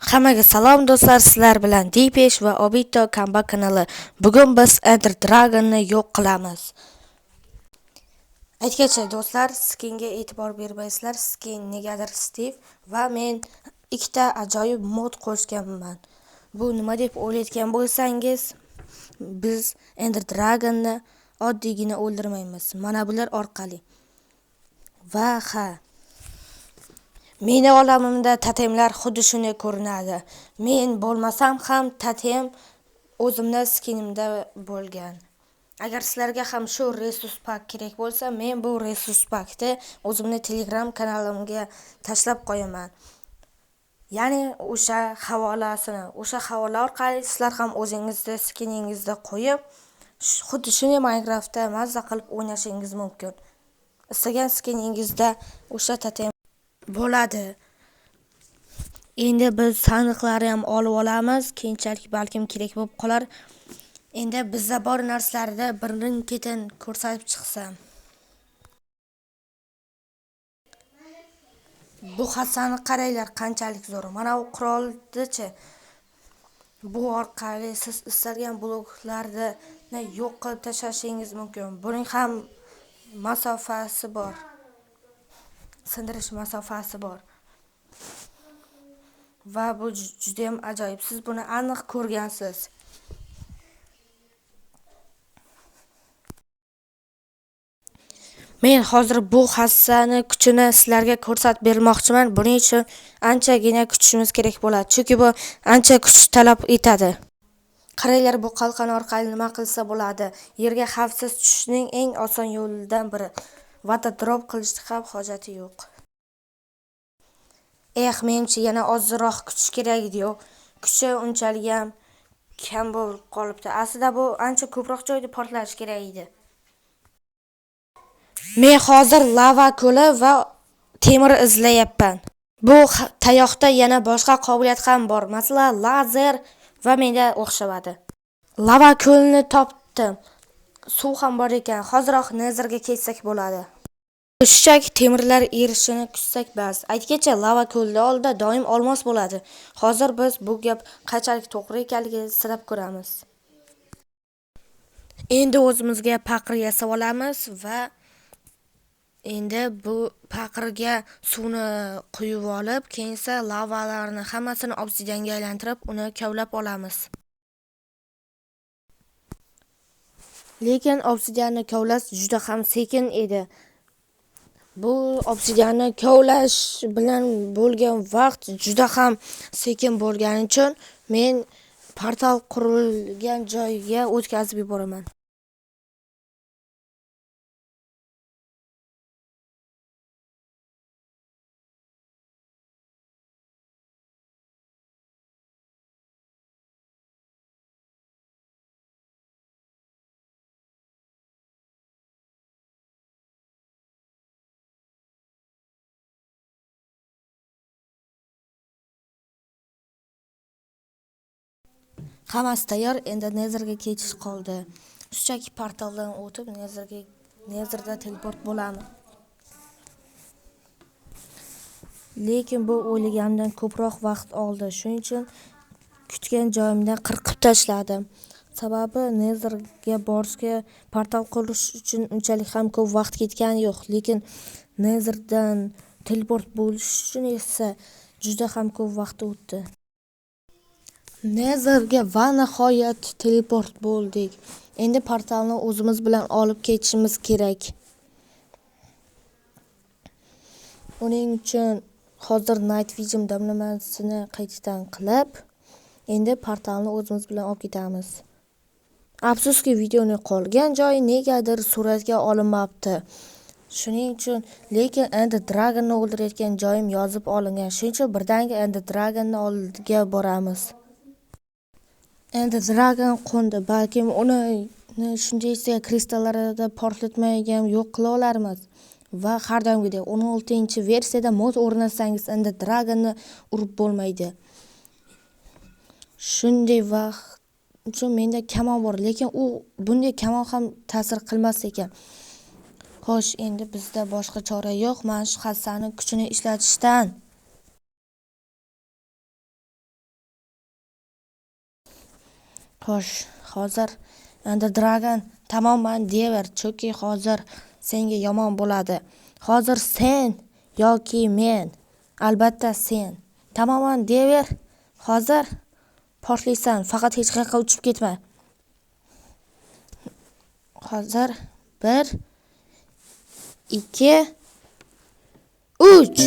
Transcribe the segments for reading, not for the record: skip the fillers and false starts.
Hammaga salom do'stlar, sizlar bilan Dipesh va Obito Kamba kanali. Bugun biz Ender Dragonni yo'q qilamiz. Aytgancha do'stlar, skinga e'tibor bermaysizlar. Skin negadir Steve va men ikkita ajoyib mod qo'shganman. Bu nima deb o'ylayotgan bo'lsangiz, biz Ender Dragonni oddiygina o'ldirmaymiz. Mana bular orqali. Va meni olamimda totemlar xuddi shunday ko'rinadi. Men bo'lmasam ham totem o'zimda skinimda bo'lgan. Agar sizlarga ham shu resurs pak kerak bo'lsa, men bu resurs pakni o'zimning Telegram kanalimga tashlab qo'yaman. Ya'ni o'sha havola orqali sizlar ham o'zingizda skiningizda qo'yib, xuddi shunday Minecraftda mazza qilib o'ynashingiz mumkin. Istagan skiningizda o'sha totem bo'ladi. Endi biz sandiqlarni ham olib olamiz. Keyinchalik balkim kerak bo'lib qolar. Endi bizda bor narsalarda birin-ketin ko'rsatib chiqsam. Bu hassani qaranglar, qanchalik zo'r. Mana bu quroldichi. Bu orqali siz istalgan bloklarni yo'q qilib tashlashingiz mumkin. Buning ham masofasi bor. Sindirish masofasi bor. Va bu juda ham ajoyib. Siz buni aniq ko'rgansiz. Men hozir bu hassani kuchini sizlarga ko'rsatib bermoqchiman. Buning uchun anchagina kuchimiz kerak bo'ladi. Chunki bu ancha kuch talab etadi. Qaranglar, bu qalqon orqali nima qilsa bo'ladi? Yerga xavfsiz tushishning eng oson yo'lidan biri. Vata drop qilishning ham hojati yo'q. Menimcha yana ozroq kuch kerak edi-yu. Kuchi unchalik ham kam bo'lib qolibdi. Aslida bu ancha ko'proq joyda portlash kerak edi. Men hozir lava ko'li va temir izlayapman. Bu tayoqda yana boshqa qobiliyat ham bor. Masalan, lazer va menga o'xshamadi. Lava ko'lini topdim. Suv ham bor ekan. Hozirroq Netherga ketsak bo'ladi. Shunchaki temirlar erishini kutsak bas. Aytgancha lava ko'lda oldida doim olmos bo'ladi. Hozir biz bu gap qanchalik to'g'ri ekanligini sinab ko'ramiz. Endi o'zimizga paqir yasab olamiz va endi bu paqirga suvni quyib olib, keyin lavalarni hammasini obsidianga aylantirib, uni kavlab olamiz. Lekin obsidianni kavlash juda ham sekin edi. Bu obsidianni kavlash bilan bo'lgan vaqt juda ham sekin bo'lgani uchun men portal qurilgan joyga o'tkazib yuboraman. Hammasi tayyor, endi Netherga ketish qoldi. Shunchaki portaldan o'tib Netherda teleport bo'lamiz. Lekin bu o'ylaganimdan ko'proq vaqt oldi. Shuning uchun kutgan joyimdan qirqib tashladim. Sababi Netherga borishga portal qurish uchun unchalik ham ko'p vaqt ketgani yo'q, lekin Netherdan teleport bo'lish uchun esa juda ham ko'p vaqt o'tdi. Netherga va nihoyat teleport bo'ldik. Endi portalni o'zimiz bilan olib ketishimiz kerak. Uning uchun hozir Night Vision damlamasini qaytadan qilib, endi portalni o'zimiz bilan olib ketamiz. Afsuski, videoning qolgan joyi negadir suratga olinmabdi. Shuning uchun, lekin Ender Dragonni o'ldirayotgan joyim yozib olingan. Shuning uchun birdaniga Ender Dragonni oldiga boramiz. Endi Dragon qo'ndi, balkim uni shundaysa kristallarida portlatmagan yo'q qila olarmiz. Va har doimgidek 16-versiyada mod o'rnatsangiz endi Dragonni urib bo'lmaydi. Shunday vaqt uchun menda kamon bor, lekin u bunday kamon ham ta'sir qilmas ekan. Xo'sh, endi bizda boshqa chora yo'q, mana shu hassani kuchini ishlatishdan. Xo'sh, hozir Ender Dragon tamoman deyaver, chunki hozir senga yomon bo'ladi. Hozir sen yoki men, albatta sen tamoman deyaver. Hozir portlaysan, faqat hech qayerga uchib ketma. Hozir 1 2 3.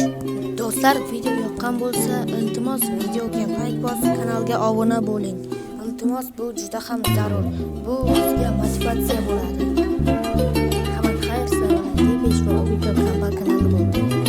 Do'stlar, video yoqqan bo'lsa, iltimos videoga like bosib, kanalga obuna bo'ling. Iltimos, bu juda ham zarur. Bu bizga motivatsiya bo'ladi. Hamma xayr, salomat, deb va video kanalga bo'ldi.